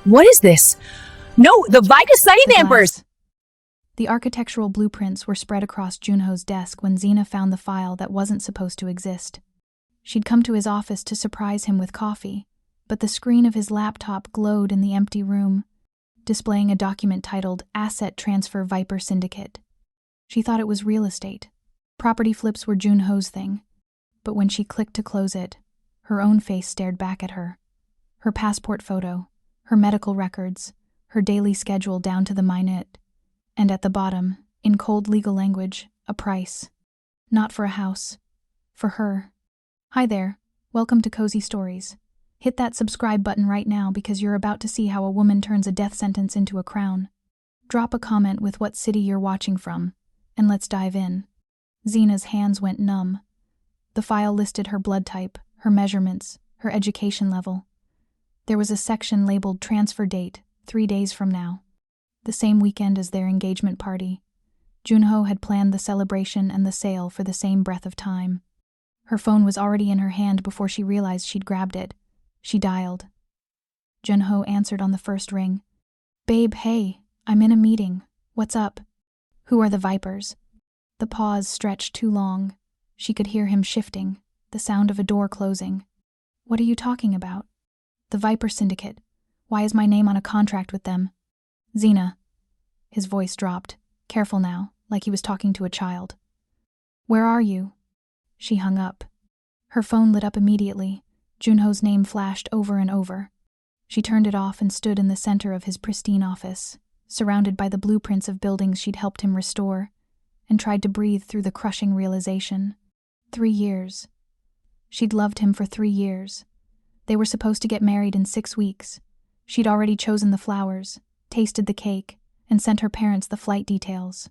What is this? No, the Vicus study The vampires! glass. The architectural blueprints were spread across Jun-ho's desk when Zena found the file that wasn't supposed to exist. She'd come to his office to surprise him with coffee, but the screen of his laptop glowed in the empty room, displaying a document titled Asset Transfer Viper Syndicate. She thought it was real estate. Property flips were Jun-ho's thing, but when she clicked to close it, her own face stared back at her. Her passport photo, her medical records, her daily schedule down to the minute, and at the bottom, in cold legal language, a price. Not for a house. For her. Hi there, welcome to Cozy Stories. Hit that subscribe button right now because you're about to see how a woman turns a death sentence into a crown. Drop a comment with what city you're watching from, and let's dive in. Zena's hands went numb. The file listed her blood type, her measurements, her education level. There was a section labeled Transfer Date, 3 days from now. The same weekend as their engagement party. Jun-ho had planned the celebration and the sale for the same breadth of time. Her phone was already in her hand before she realized she'd grabbed it. She dialed. Jun-ho answered on the first ring. Babe, hey, I'm in a meeting. What's up? Who are the Vipers? The pause stretched too long. She could hear him shifting, the sound of a door closing. What are you talking about? The Viper Syndicate. Why is my name on a contract with them? Zena. His voice dropped, careful now, like he was talking to a child. Where are you? She hung up. Her phone lit up immediately. Jun-ho's name flashed over and over. She turned it off and stood in the center of his pristine office, surrounded by the blueprints of buildings she'd helped him restore, and tried to breathe through the crushing realization. 3 years. She'd loved him for 3 years. They were supposed to get married in 6 weeks. She'd already chosen the flowers, tasted the cake, and sent her parents the flight details.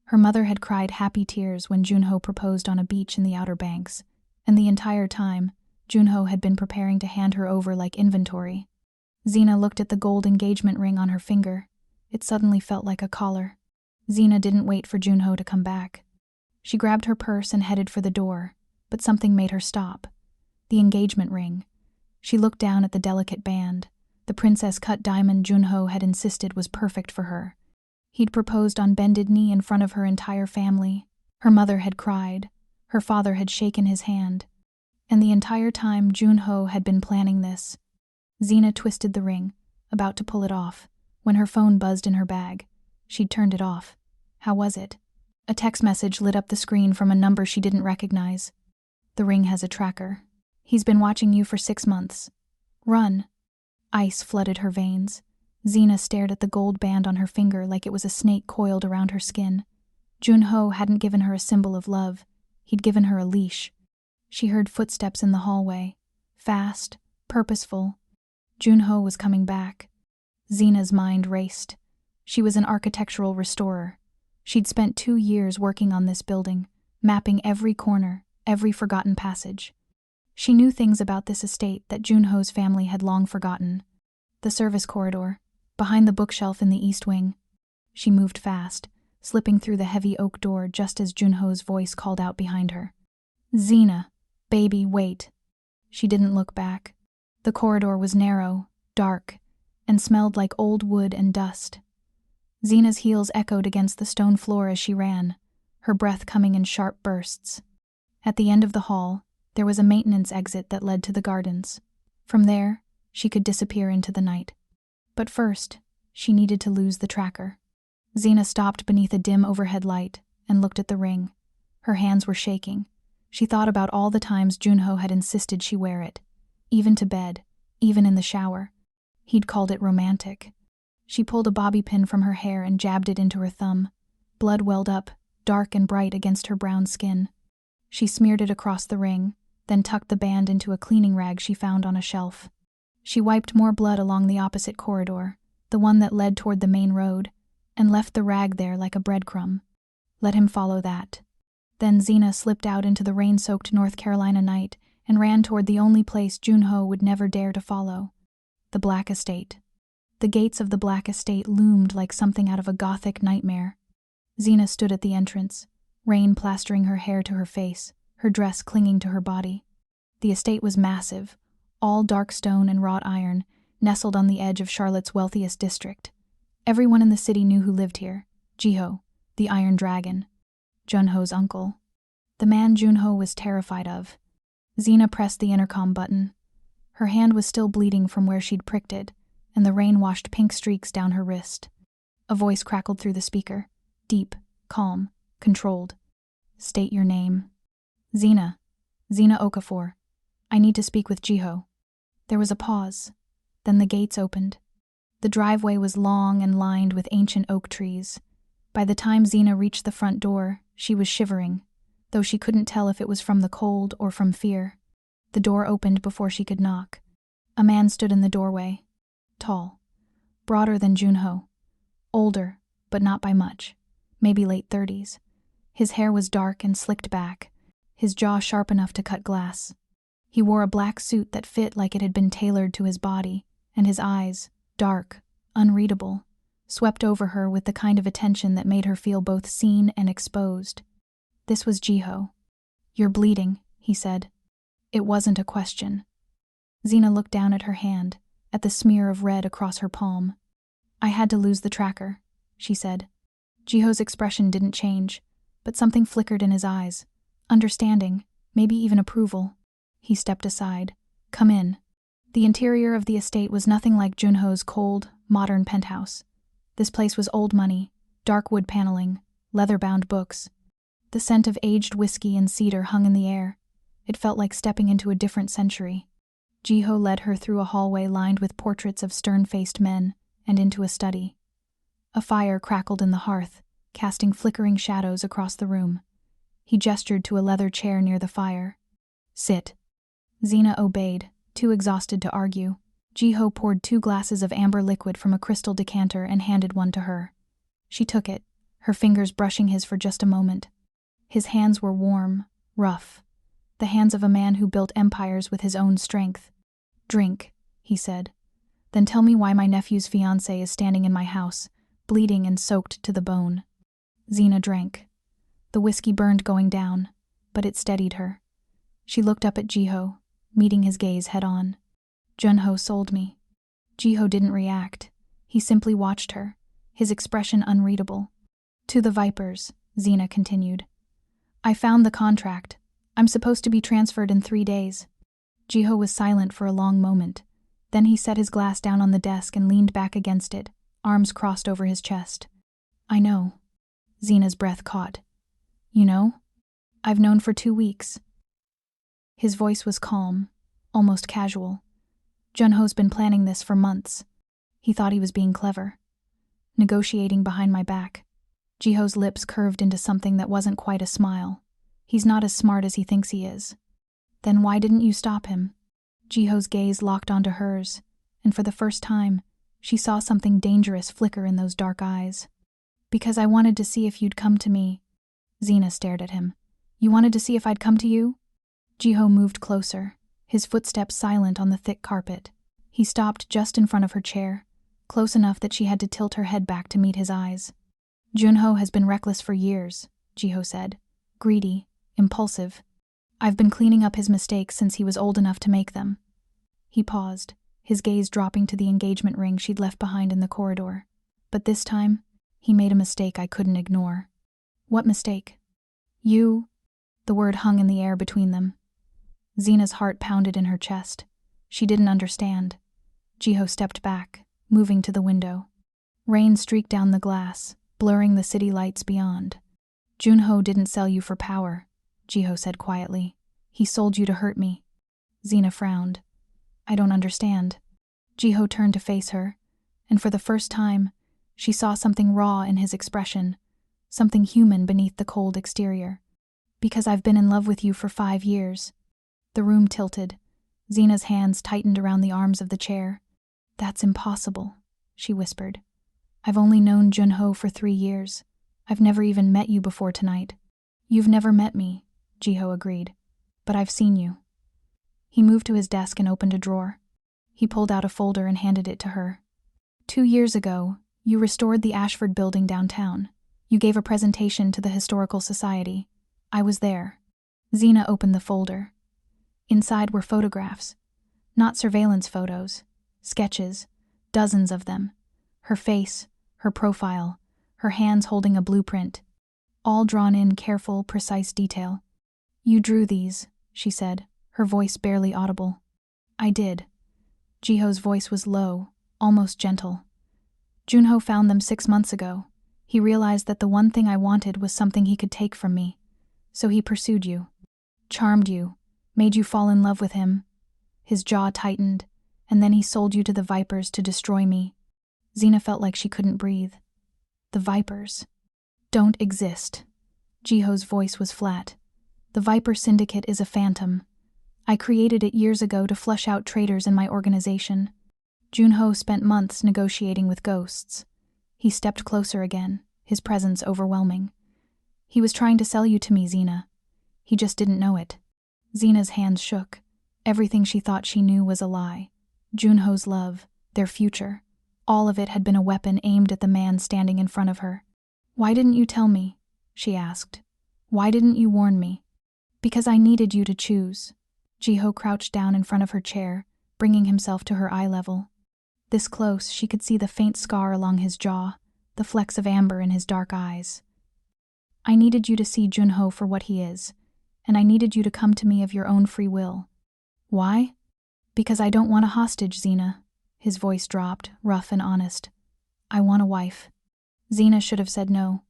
Her mother had cried happy tears when Jun-ho proposed on a beach in the Outer Banks, and the entire time, Jun-ho had been preparing to hand her over like inventory. Zena looked at the gold engagement ring on her finger. It suddenly felt like a collar. Zena didn't wait for Jun-ho to come back. She grabbed her purse and headed for the door, but something made her stop. The engagement ring. She looked down at the delicate band. The princess-cut diamond Jun-ho had insisted was perfect for her. He'd proposed on bended knee in front of her entire family. Her mother had cried. Her father had shaken his hand. And the entire time Jun-ho had been planning this. Zena twisted the ring, about to pull it off, when her phone buzzed in her bag. She'd turned it off. How was it? A text message lit up the screen from a number she didn't recognize. The ring has a tracker. He's been watching you for 6 months. Run. Ice flooded her veins. Zena stared at the gold band on her finger like it was a snake coiled around her skin. Jun-ho hadn't given her a symbol of love. He'd given her a leash. She heard footsteps in the hallway. Fast, purposeful. Jun-ho was coming back. Zena's mind raced. She was an architectural restorer. She'd spent 2 years working on this building, mapping every corner, every forgotten passage. She knew things about this estate that Jun-ho's family had long forgotten. The service corridor, behind the bookshelf in the east wing. She moved fast, slipping through the heavy oak door just as Jun-ho's voice called out behind her. Zena, baby, wait. She didn't look back. The corridor was narrow, dark, and smelled like old wood and dust. Zena's heels echoed against the stone floor as she ran, her breath coming in sharp bursts. At the end of the hall, there was a maintenance exit that led to the gardens. From there, she could disappear into the night. But first, she needed to lose the tracker. Zena stopped beneath a dim overhead light and looked at the ring. Her hands were shaking. She thought about all the times Jun-ho had insisted she wear it, even to bed, even in the shower. He'd called it romantic. She pulled a bobby pin from her hair and jabbed it into her thumb. Blood welled up, dark and bright against her brown skin. She smeared it across the ring, then tucked the band into a cleaning rag she found on a shelf. She wiped more blood along the opposite corridor, the one that led toward the main road, and left the rag there like a breadcrumb. Let him follow that. Then Zena slipped out into the rain-soaked North Carolina night and ran toward the only place Jun-ho would never dare to follow, the Black Estate. The gates of the Black Estate loomed like something out of a gothic nightmare. Zena stood at the entrance, rain plastering her hair to her face, her dress clinging to her body. The estate was massive, all dark stone and wrought iron, nestled on the edge of Charlotte's wealthiest district. Everyone in the city knew who lived here. Jiho, the Iron Dragon. Jun-ho's uncle. The man Jun-ho was terrified of. Zena pressed the intercom button. Her hand was still bleeding from where she'd pricked it, and the rain washed pink streaks down her wrist. A voice crackled through the speaker. Deep, calm, controlled. State your name. Zena. Zena Okafor. I need to speak with Jiho. There was a pause. Then the gates opened. The driveway was long and lined with ancient oak trees. By the time Zena reached the front door, she was shivering, though she couldn't tell if it was from the cold or from fear. The door opened before she could knock. A man stood in the doorway. Tall. Broader than Jun-ho. Older, but not by much. Maybe late 30s. His hair was dark and slicked back, his jaw sharp enough to cut glass. He wore a black suit that fit like it had been tailored to his body, and his eyes, dark, unreadable, swept over her with the kind of attention that made her feel both seen and exposed. This was Jiho. You're bleeding, he said. It wasn't a question. Zena looked down at her hand, at the smear of red across her palm. I had to lose the tracker, she said. Jiho's expression didn't change, but something flickered in his eyes. Understanding, maybe even approval. He stepped aside. Come in. The interior of the estate was nothing like Jun-ho's cold, modern penthouse. This place was old money, dark wood paneling, leather-bound books. The scent of aged whiskey and cedar hung in the air. It felt like stepping into a different century. Jiho led her through a hallway lined with portraits of stern-faced men and into a study. A fire crackled in the hearth, casting flickering shadows across the room. He gestured to a leather chair near the fire. Sit. Zena obeyed, too exhausted to argue. Jiho poured 2 glasses of amber liquid from a crystal decanter and handed one to her. She took it, her fingers brushing his for just a moment. His hands were warm, rough, the hands of a man who built empires with his own strength. Drink, he said. Then tell me why my nephew's fiancé is standing in my house, bleeding and soaked to the bone. Zena drank. The whiskey burned going down, but it steadied her. She looked up at Jiho, meeting his gaze head-on. Jun-ho sold me. Jiho didn't react. He simply watched her, his expression unreadable. To the Vipers, Zena continued. I found the contract. I'm supposed to be transferred in 3 days. Jiho was silent for a long moment. Then he set his glass down on the desk and leaned back against it, arms crossed over his chest. I know. Zena's breath caught. You know? I've known for 2 weeks. His voice was calm, almost casual. Jun-ho's been planning this for months. He thought he was being clever. Negotiating behind my back. Jiho's lips curved into something that wasn't quite a smile. He's not as smart as he thinks he is. Then why didn't you stop him? Jiho's gaze locked onto hers, and for the first time, she saw something dangerous flicker in those dark eyes. Because I wanted to see if you'd come to me. Zena stared at him. You wanted to see if I'd come to you? Jiho moved closer, his footsteps silent on the thick carpet. He stopped just in front of her chair, close enough that she had to tilt her head back to meet his eyes. Jun-ho has been reckless for years, Jiho said. Greedy, impulsive. I've been cleaning up his mistakes since he was old enough to make them. He paused, his gaze dropping to the engagement ring she'd left behind in the corridor. But this time, he made a mistake I couldn't ignore. What mistake? You. The word hung in the air between them. Zena's heart pounded in her chest. She didn't understand. Jiho stepped back, moving to the window. Rain streaked down the glass, blurring the city lights beyond. Jun-ho didn't sell you for power, Jiho said quietly. He sold you to hurt me. Zena frowned. I don't understand. Jiho turned to face her, and for the first time, she saw something raw in his expression, something human beneath the cold exterior. Because I've been in love with you for 5 years. The room tilted. Zena's hands tightened around the arms of the chair. That's impossible, she whispered. I've only known Jun-ho for 3 years. I've never even met you before tonight. You've never met me, Jiho agreed. But I've seen you. He moved to his desk and opened a drawer. He pulled out a folder and handed it to her. 2 years ago, you restored the Ashford building downtown. You gave a presentation to the Historical Society. I was there. Zena opened the folder. Inside were photographs. Not surveillance photos. Sketches, dozens of them. Her face, her profile, her hands holding a blueprint. All drawn in careful, precise detail. "You drew these," she said, her voice barely audible. "I did." Jiho's voice was low, almost gentle. "Jun-ho found them 6 months ago. He realized that the one thing I wanted was something he could take from me. So he pursued you. Charmed you. Made you fall in love with him." His jaw tightened, and then he sold you to the Vipers to destroy me. Zena felt like she couldn't breathe. "The Vipers don't exist." Jiho's voice was flat. "The Viper Syndicate is a phantom. I created it years ago to flush out traitors in my organization." Jun-ho spent months negotiating with ghosts. He stepped closer again, his presence overwhelming. "He was trying to sell you to me, Zena. He just didn't know it." Zena's hands shook. Everything she thought she knew was a lie. Jun-ho's love, their future, all of it had been a weapon aimed at the man standing in front of her. "Why didn't you tell me?" she asked. "Why didn't you warn me?" "Because I needed you to choose." Jiho crouched down in front of her chair, bringing himself to her eye level. This close, she could see the faint scar along his jaw, the flecks of amber in his dark eyes. "I needed you to see Jun-ho for what he is, and I needed you to come to me of your own free will." "Why?" "Because I don't want a hostage, Zena." His voice dropped, rough and honest. "I want a wife." Zena should have said no.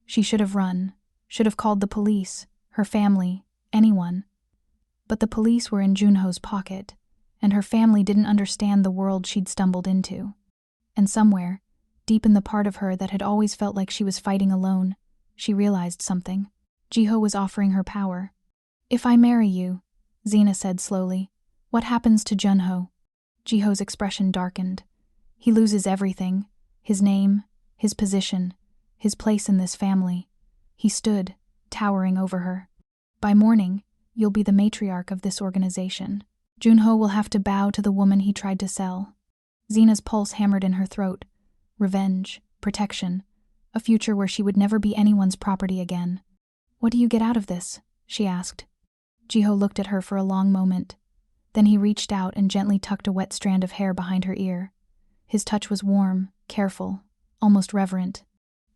She should have run, should have called the police, her family, anyone. But the police were in Jun-ho's pocket, and her family didn't understand the world she'd stumbled into. And somewhere, deep in the part of her that had always felt like she was fighting alone, she realized something. Jiho was offering her power. "If I marry you," Zena said slowly, "what happens to Jun-ho?" Jiho's expression darkened. "He loses everything, his name, his position, his place in this family." He stood, towering over her. "By morning, you'll be the matriarch of this organization. Jun-ho will have to bow to the woman he tried to sell." Zena's pulse hammered in her throat. Revenge, protection, a future where she would never be anyone's property again. "What do you get out of this?" she asked. Jiho looked at her for a long moment. Then he reached out and gently tucked a wet strand of hair behind her ear. His touch was warm, careful, almost reverent.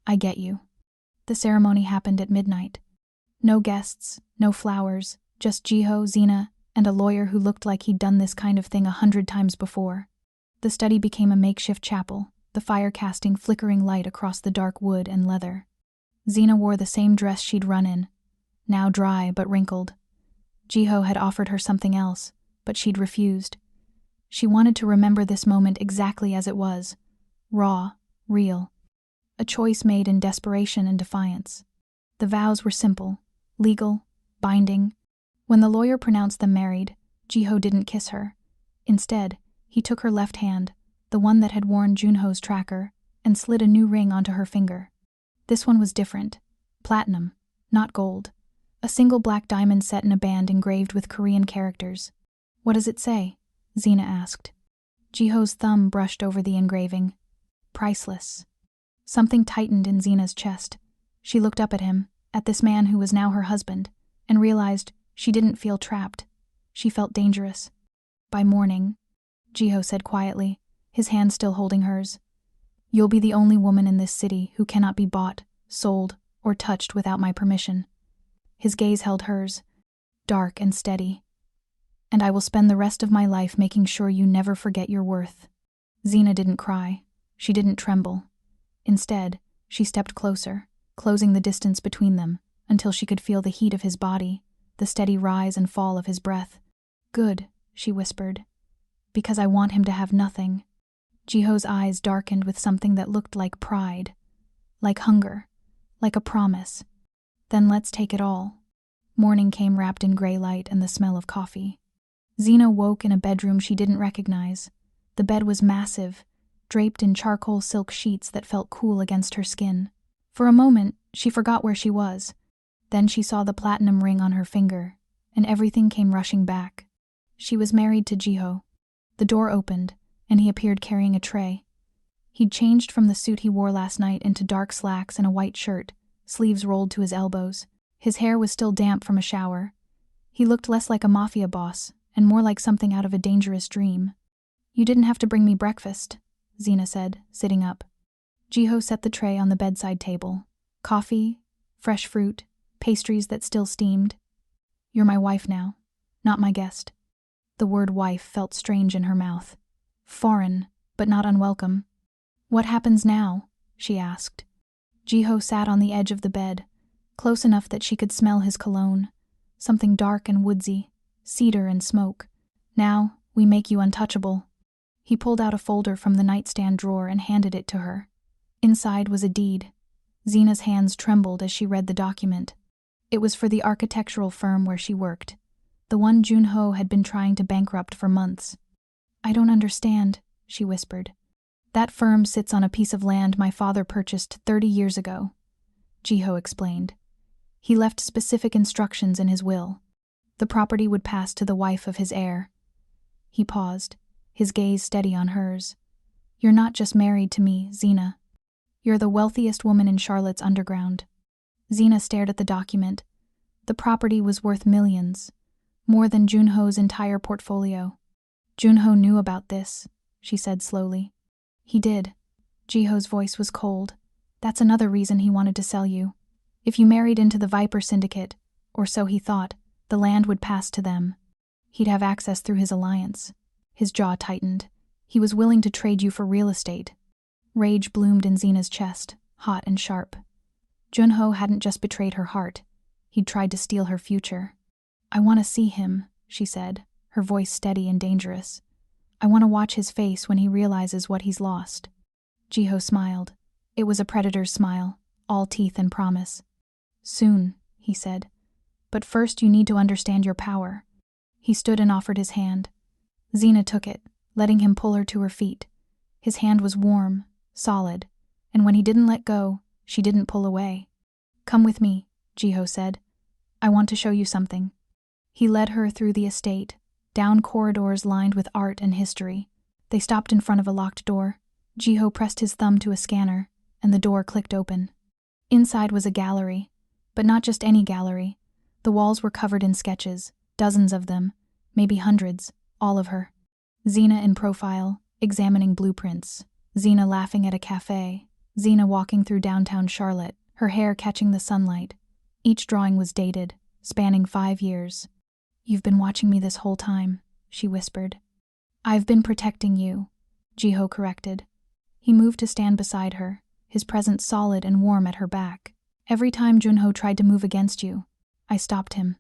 "I get you." The ceremony happened at midnight. No guests, no flowers, just Jiho, Zena, and a lawyer who looked like he'd done this kind of thing 100 times before. The study became a makeshift chapel, the fire casting flickering light across the dark wood and leather. Zena wore the same dress she'd run in, now dry but wrinkled. Jiho had offered her something else, but she'd refused. She wanted to remember this moment exactly as it was, raw, real. A choice made in desperation and defiance. The vows were simple, legal, binding. When the lawyer pronounced them married, Jiho didn't kiss her. Instead, he took her left hand, the one that had worn Jun-ho's tracker, and slid a new ring onto her finger. This one was different. Platinum, not gold. A single black diamond set in a band engraved with Korean characters. "What does it say?" Zena asked. Jiho's thumb brushed over the engraving. "Priceless." Something tightened in Zena's chest. She looked up at him, at this man who was now her husband, and realized she didn't feel trapped. She felt dangerous. "By morning," Jiho said quietly, his hand still holding hers, "you'll be the only woman in this city who cannot be bought, sold, or touched without my permission." His gaze held hers, dark and steady. "And I will spend the rest of my life making sure you never forget your worth." Zena didn't cry. She didn't tremble. Instead, she stepped closer, closing the distance between them, until she could feel the heat of his body, the steady rise and fall of his breath. "Good," she whispered, "because I want him to have nothing." Jiho's eyes darkened with something that looked like pride, like hunger, like a promise. "Then let's take it all." Morning came wrapped in gray light and the smell of coffee. Zena woke in a bedroom she didn't recognize. The bed was massive, draped in charcoal silk sheets that felt cool against her skin. For a moment, she forgot where she was. Then she saw the platinum ring on her finger, and everything came rushing back. She was married to Jiho. The door opened, and he appeared carrying a tray. He'd changed from the suit he wore last night into dark slacks and a white shirt, sleeves rolled to his elbows. His hair was still damp from a shower. He looked less like a Mafia boss, and more like something out of a dangerous dream. You didn't have to bring me breakfast, Zena said, sitting up. Jiho set the tray on the bedside table. Coffee, fresh fruit, pastries that still steamed. You're my wife now, not my guest. The word wife felt strange in her mouth. Foreign, but not unwelcome. What happens now? She asked. Jiho sat on the edge of the bed, close enough that she could smell his cologne, something dark and woodsy, cedar and smoke. Now, we make you untouchable. He pulled out a folder from the nightstand drawer and handed it to her. Inside was a deed. Zena's hands trembled as she read the document. It was for the architectural firm where she worked, the one Jun-ho had been trying to bankrupt for months. I don't understand, she whispered. That firm sits on a piece of land my father purchased 30 years ago, Jiho explained. He left specific instructions in his will. The property would pass to the wife of his heir. He paused, his gaze steady on hers. You're not just married to me, Zena. You're the wealthiest woman in Charlotte's underground. Zena stared at the document. The property was worth millions, more than Jun-ho's entire portfolio. Jun-ho knew about this, she said slowly. He did. Jiho's voice was cold. That's another reason he wanted to sell you. If you married into the Viper Syndicate, or so he thought, the land would pass to them. He'd have access through his alliance. His jaw tightened. He was willing to trade you for real estate. Rage bloomed in Zena's chest, hot and sharp. Jun-ho hadn't just betrayed her heart. He'd tried to steal her future. I want to see him, she said, her voice steady and dangerous. I want to watch his face when he realizes what he's lost. Jiho smiled. It was a predator's smile, all teeth and promise. Soon, he said. But first you need to understand your power. He stood and offered his hand. Zena took it, letting him pull her to her feet. His hand was warm, solid, and when he didn't let go, she didn't pull away. Come with me, Jiho said. I want to show you something. He led her through the estate, down corridors lined with art and history. They stopped in front of a locked door. Jiho pressed his thumb to a scanner, and the door clicked open. Inside was a gallery, but not just any gallery. The walls were covered in sketches, dozens of them, maybe hundreds, all of her. Zena in profile, examining blueprints. Zena laughing at a cafe. Zena walking through downtown Charlotte, her hair catching the sunlight. Each drawing was dated, spanning 5 years. You've been watching me this whole time, she whispered. I've been protecting you, Jiho corrected. He moved to stand beside her, his presence solid and warm at her back. Every time Jun-ho tried to move against you, I stopped him.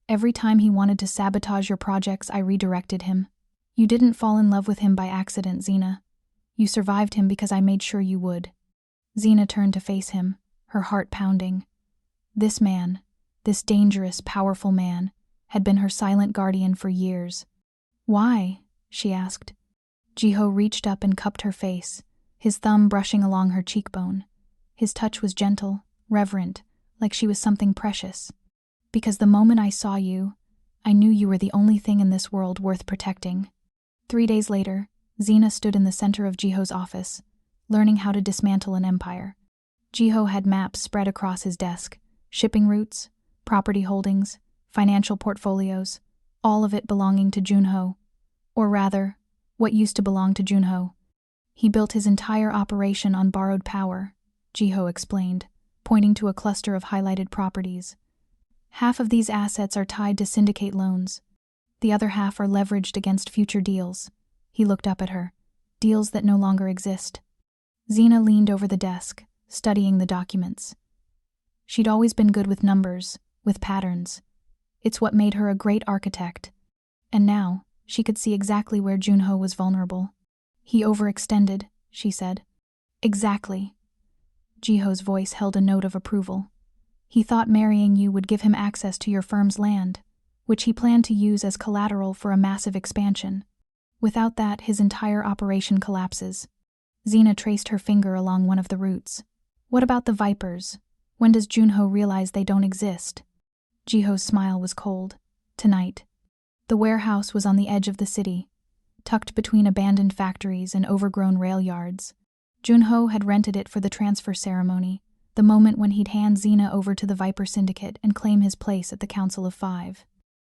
Every time he wanted to sabotage your projects, I redirected him. You didn't fall in love with him by accident, Zena. You survived him because I made sure you would. Zena turned to face him, her heart pounding. This man, this dangerous, powerful man, had been her silent guardian for years. Why? She asked. Jiho reached up and cupped her face, his thumb brushing along her cheekbone. His touch was gentle, reverent, like she was something precious. Because the moment I saw you, I knew you were the only thing in this world worth protecting. 3 days later, Zena stood in the center of Jiho's office, learning how to dismantle an empire. Jiho had maps spread across his desk, shipping routes, property holdings, financial portfolios, all of it belonging to Jun-ho. Or rather, what used to belong to Jun-ho. He built his entire operation on borrowed power, Jiho explained, pointing to a cluster of highlighted properties. Half of these assets are tied to Syndicate loans. The other half are leveraged against future deals. He looked up at her. Deals that no longer exist. Zena leaned over the desk, studying the documents. She'd always been good with numbers, with patterns. It's what made her a great architect. And now, she could see exactly where Jun-ho was vulnerable. He overextended, she said. Exactly. Jiho's voice held a note of approval. He thought marrying you would give him access to your firm's land, which he planned to use as collateral for a massive expansion. Without that, his entire operation collapses. Zena traced her finger along one of the routes. What about the Vipers? When does Jun-ho realize they don't exist? Jiho's smile was cold. Tonight. The warehouse was on the edge of the city, tucked between abandoned factories and overgrown rail yards. Jun-ho had rented it for the transfer ceremony, the moment when he'd hand Zena over to the Viper Syndicate and claim his place at the Council of Five.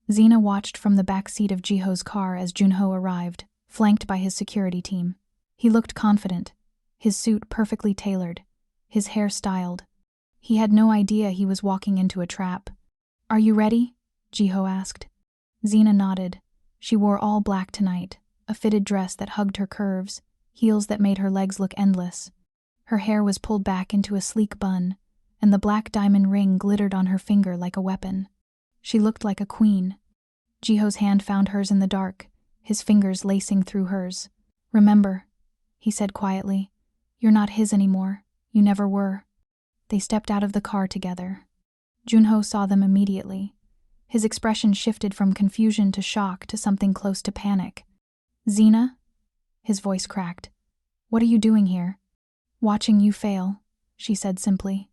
Zena watched from the back seat of Jiho's car as Jun-ho arrived, flanked by his security team. He looked confident, his suit perfectly tailored, his hair styled. He had no idea he was walking into a trap. "Are you ready?" Jiho asked. Zena nodded. She wore all black tonight, a fitted dress that hugged her curves, heels that made her legs look endless. Her hair was pulled back into a sleek bun, and the black diamond ring glittered on her finger like a weapon. She looked like a queen. Jiho's hand found hers in the dark, his fingers lacing through hers. "Remember," he said quietly, "you're not his anymore. You never were." They stepped out of the car together. Jun-ho saw them immediately. His expression shifted from confusion to shock to something close to panic. "Zena?" His voice cracked. "What are you doing here?" "Watching you fail," she said simply.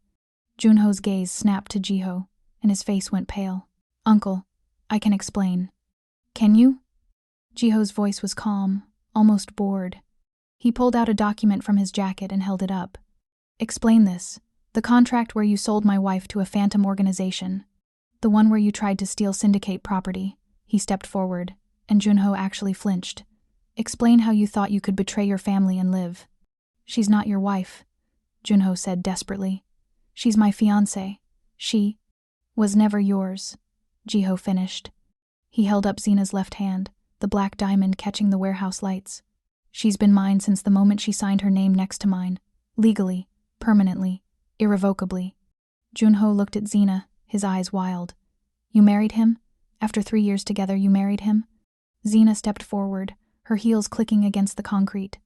Jun-ho's gaze snapped to Jiho, and his face went pale. "Uncle, I can explain." "Can you?" Jiho's voice was calm, almost bored. He pulled out a document from his jacket and held it up. "Explain this. The contract where you sold my wife to a phantom organization. The one where you tried to steal Syndicate property." He stepped forward, and Jun-ho actually flinched. "Explain how you thought you could betray your family and live." "She's not your wife," Jun-ho said desperately. "She's my fiancé. She was never yours," Jiho finished. He held up Zena's left hand, the black diamond catching the warehouse lights. "She's been mine since the moment she signed her name next to mine. Legally, permanently, irrevocably." Jun-ho looked at Zena, his eyes wild. "You married him? After 3 years together, you married him?" Zena stepped forward, her heels clicking against the concrete.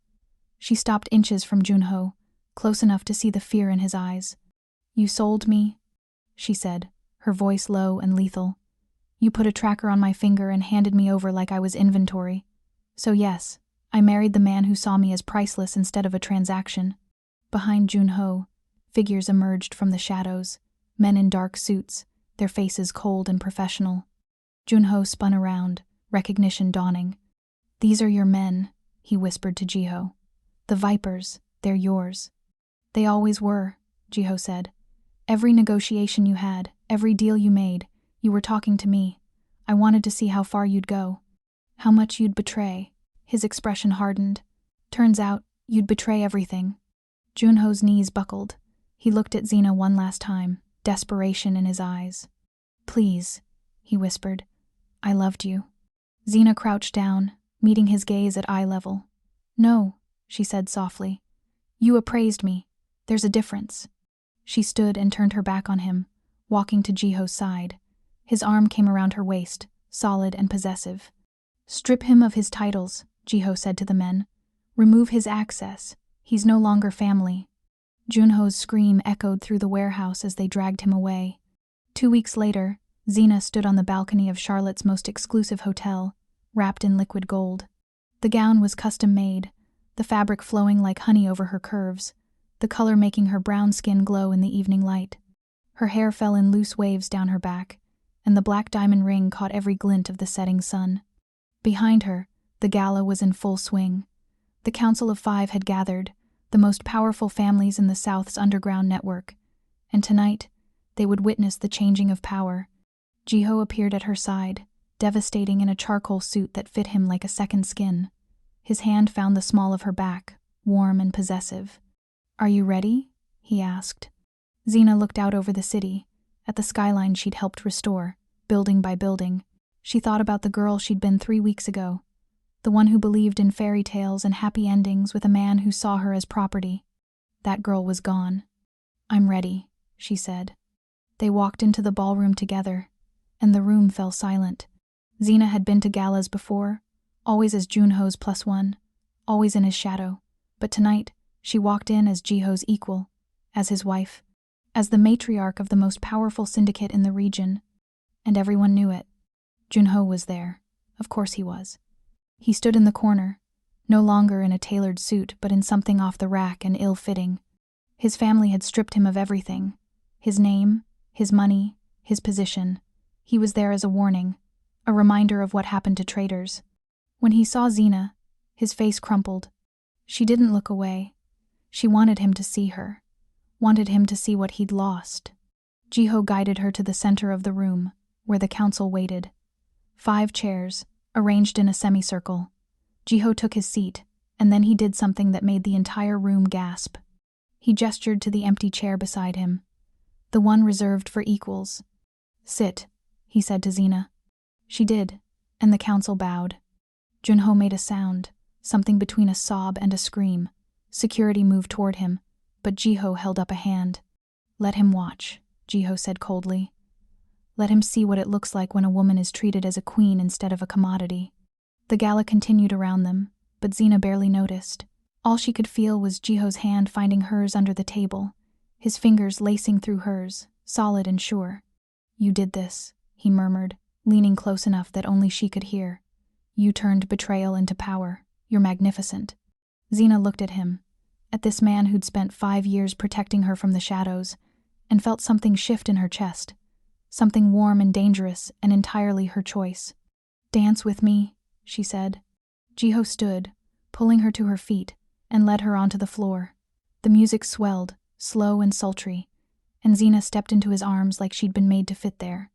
She stopped inches from Jun-ho, close enough to see the fear in his eyes. "You sold me," she said, her voice low and lethal. "You put a tracker on my finger and handed me over like I was inventory. So yes, I married the man who saw me as priceless instead of a transaction." Behind Jun-ho, figures emerged from the shadows, men in dark suits, their faces cold and professional. Jun-ho spun around, recognition dawning. "These are your men," he whispered to Jiho. "The Vipers, they're yours." "They always were," Jiho said. "Every negotiation you had, every deal you made, you were talking to me. I wanted to see how far you'd go. How much you'd betray." His expression hardened. "Turns out, you'd betray everything." Jun-ho's knees buckled. He looked at Zena one last time, desperation in his eyes. "Please," he whispered. "I loved you." Zena crouched down, meeting his gaze at eye level. "No," she said softly. "You appraised me. There's a difference." She stood and turned her back on him, walking to Jiho's side. His arm came around her waist, solid and possessive. "Strip him of his titles," Jiho said to the men. "Remove his access. He's no longer family." Jun-ho's scream echoed through the warehouse as they dragged him away. 2 weeks later, Zena stood on the balcony of Charlotte's most exclusive hotel, wrapped in liquid gold. The gown was custom-made, the fabric flowing like honey over her curves, the color making her brown skin glow in the evening light. Her hair fell in loose waves down her back, and the black diamond ring caught every glint of the setting sun. Behind her, the gala was in full swing. The Council of Five had gathered, the most powerful families in the South's underground network, and tonight, they would witness the changing of power. Jiho appeared at her side, devastating in a charcoal suit that fit him like a second skin. His hand found the small of her back, warm and possessive. "Are you ready?" he asked. Zena looked out over the city, at the skyline she'd helped restore, building by building. She thought about the girl she'd been 3 weeks ago, the one who believed in fairy tales and happy endings with a man who saw her as property. That girl was gone. "I'm ready," she said. They walked into the ballroom together, and the room fell silent. Zena had been to galas before, always as Jun-ho's +1, always in his shadow, but tonight she walked in as Jiho's equal, as his wife, as the matriarch of the most powerful syndicate in the region, and everyone knew it. Jun-ho was there. Of course he was. He stood in the corner, no longer in a tailored suit but in something off the rack and ill-fitting. His family had stripped him of everything. His name, his money, his position. He was there as a warning, a reminder of what happened to traitors. When he saw Zena, his face crumpled. She didn't look away. She wanted him to see her, wanted him to see what he'd lost. Jiho guided her to the center of the room, where the council waited. 5 chairs, arranged in a semicircle. Jiho took his seat, and then he did something that made the entire room gasp. He gestured to the empty chair beside him, the one reserved for equals. "Sit," he said to Zena. She did, and the council bowed. Jun-ho made a sound, something between a sob and a scream. Security moved toward him, but Jiho held up a hand. "Let him watch," Jiho said coldly. "Let him see what it looks like when a woman is treated as a queen instead of a commodity." The gala continued around them, but Zena barely noticed. All she could feel was Jiho's hand finding hers under the table, his fingers lacing through hers, solid and sure. "You did this," he murmured, leaning close enough that only she could hear. "You turned betrayal into power. You're magnificent." Zena looked at him, at this man who'd spent 5 years protecting her from the shadows, and felt something shift in her chest, something warm and dangerous and entirely her choice. "Dance with me," she said. Jiho stood, pulling her to her feet, and led her onto the floor. The music swelled, slow and sultry, and Zena stepped into his arms like she'd been made to fit there.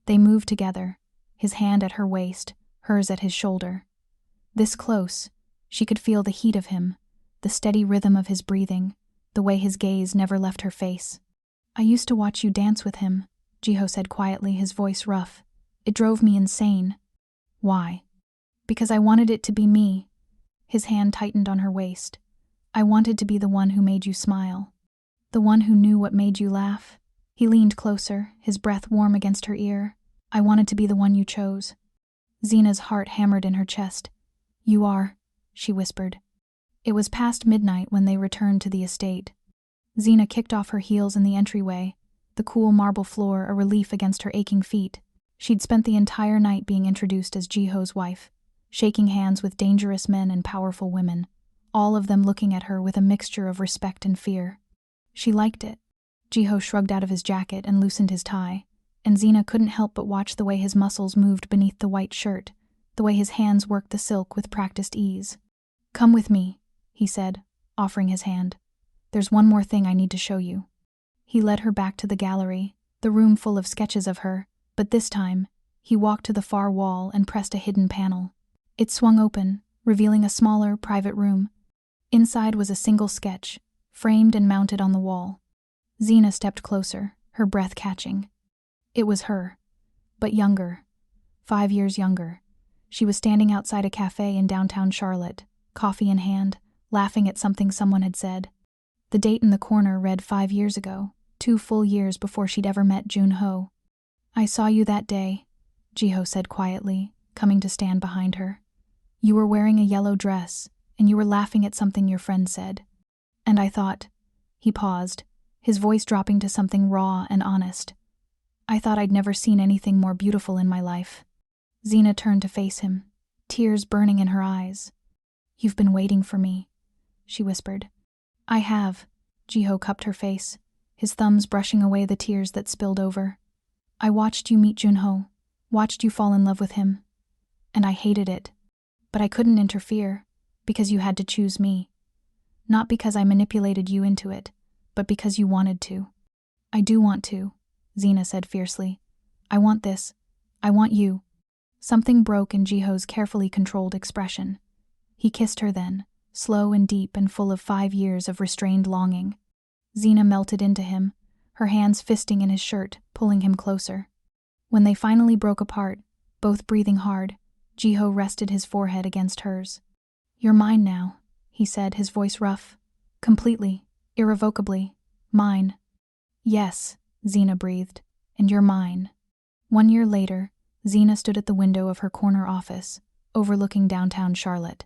They moved together, his hand at her waist, hers at his shoulder. This close, she could feel the heat of him, the steady rhythm of his breathing, the way his gaze never left her face. "I used to watch you dance with him," Jiho said quietly, his voice rough. "It drove me insane." "Why?" "Because I wanted it to be me." His hand tightened on her waist. "I wanted to be the one who made you smile. The one who knew what made you laugh." He leaned closer, his breath warm against her ear. "I wanted to be the one you chose." Zena's heart hammered in her chest. "You are," she whispered. It was past midnight when they returned to the estate. Zena kicked off her heels in the entryway, the cool marble floor a relief against her aching feet. She'd spent the entire night being introduced as Jiho's wife, shaking hands with dangerous men and powerful women, all of them looking at her with a mixture of respect and fear. She liked it. Jiho shrugged out of his jacket and loosened his tie, and Zena couldn't help but watch the way his muscles moved beneath the white shirt, the way his hands worked the silk with practiced ease. "Come with me," he said, offering his hand. "There's one more thing I need to show you." He led her back to the gallery, the room full of sketches of her, but this time, he walked to the far wall and pressed a hidden panel. It swung open, revealing a smaller, private room. Inside was a single sketch, framed and mounted on the wall. Zena stepped closer, her breath catching. It was her, but younger, 5 years younger. She was standing outside a cafe in downtown Charlotte, coffee in hand, laughing at something someone had said. The date in the corner read 5 years ago, 2 full years before she'd ever met Jun-ho. "I saw you that day," Jiho said quietly, coming to stand behind her. "You were wearing a yellow dress, and you were laughing at something your friend said. And I thought," he paused, his voice dropping to something raw and honest, "I thought I'd never seen anything more beautiful in my life." Zena turned to face him, tears burning in her eyes. "You've been waiting for me," she whispered. "I have." Jiho cupped her face, his thumbs brushing away the tears that spilled over. "I watched you meet Jun-ho, watched you fall in love with him. And I hated it. But I couldn't interfere, because you had to choose me. Not because I manipulated you into it, but because you wanted to." "I do want to," Zena said fiercely. "I want this. I want you." Something broke in Jiho's carefully controlled expression. He kissed her then, slow and deep and full of 5 years of restrained longing. Zena melted into him, her hands fisting in his shirt, pulling him closer. When they finally broke apart, both breathing hard, Jiho rested his forehead against hers. "You're mine now," he said, his voice rough. "Completely, irrevocably, mine." "Yes," Zena breathed, "and you're mine." 1 year later, Zena stood at the window of her corner office, overlooking downtown Charlotte.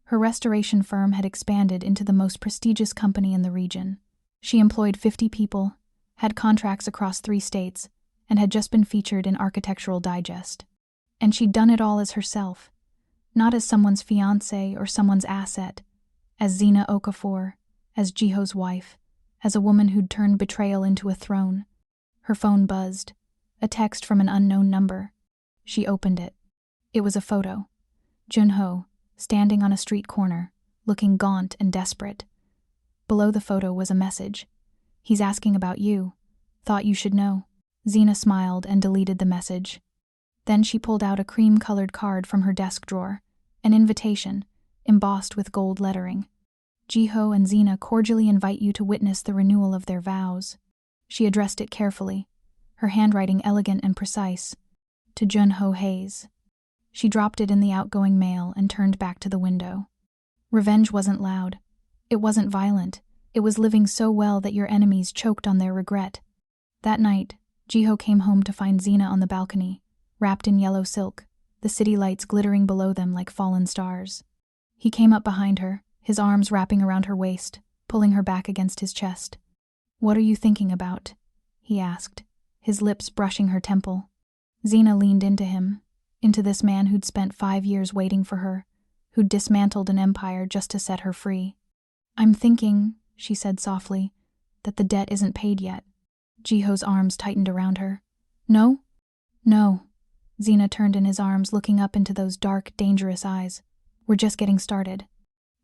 Her restoration firm had expanded into the most prestigious company in the region. She employed 50 people, had contracts across 3 states, and had just been featured in Architectural Digest. And she'd done it all as herself, not as someone's fiancé or someone's asset, as Zena Okafor, as Jiho's wife, as a woman who'd turned betrayal into a throne. Her phone buzzed, a text from an unknown number. She opened it. It was a photo. Jun-ho, standing on a street corner, looking gaunt and desperate. Below the photo was a message. "He's asking about you. Thought you should know." Zena smiled and deleted the message. Then she pulled out a cream-colored card from her desk drawer, an invitation, embossed with gold lettering. Jiho and Zena cordially invite you to witness the renewal of their vows. She addressed it carefully, her handwriting elegant and precise. To Jun-ho Hayes. She dropped it in the outgoing mail and turned back to the window. Revenge wasn't loud. It wasn't violent. It was living so well that your enemies choked on their regret. That night, Jiho came home to find Zena on the balcony, wrapped in yellow silk, the city lights glittering below them like fallen stars. He came up behind her, his arms wrapping around her waist, pulling her back against his chest. "What are you thinking about?" he asked, his lips brushing her temple. Zena leaned into him, into this man who'd spent 5 years waiting for her, who'd dismantled an empire just to set her free. "I'm thinking," she said softly, "that the debt isn't paid yet." Jiho's arms tightened around her. "No?" "No." Zena turned in his arms, looking up into those dark, dangerous eyes. "We're just getting started."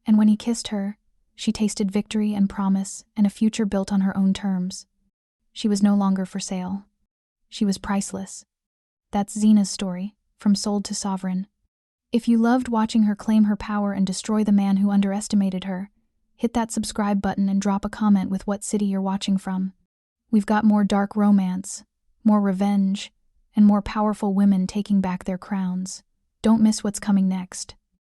And when he kissed her, she tasted victory and promise and a future built on her own terms. She was no longer for sale. She was priceless. That's Zena's story, from sold to sovereign. If you loved watching her claim her power and destroy the man who underestimated her, hit that subscribe button and drop a comment with what city you're watching from. We've got more dark romance, more revenge, and more powerful women taking back their crowns. Don't miss what's coming next.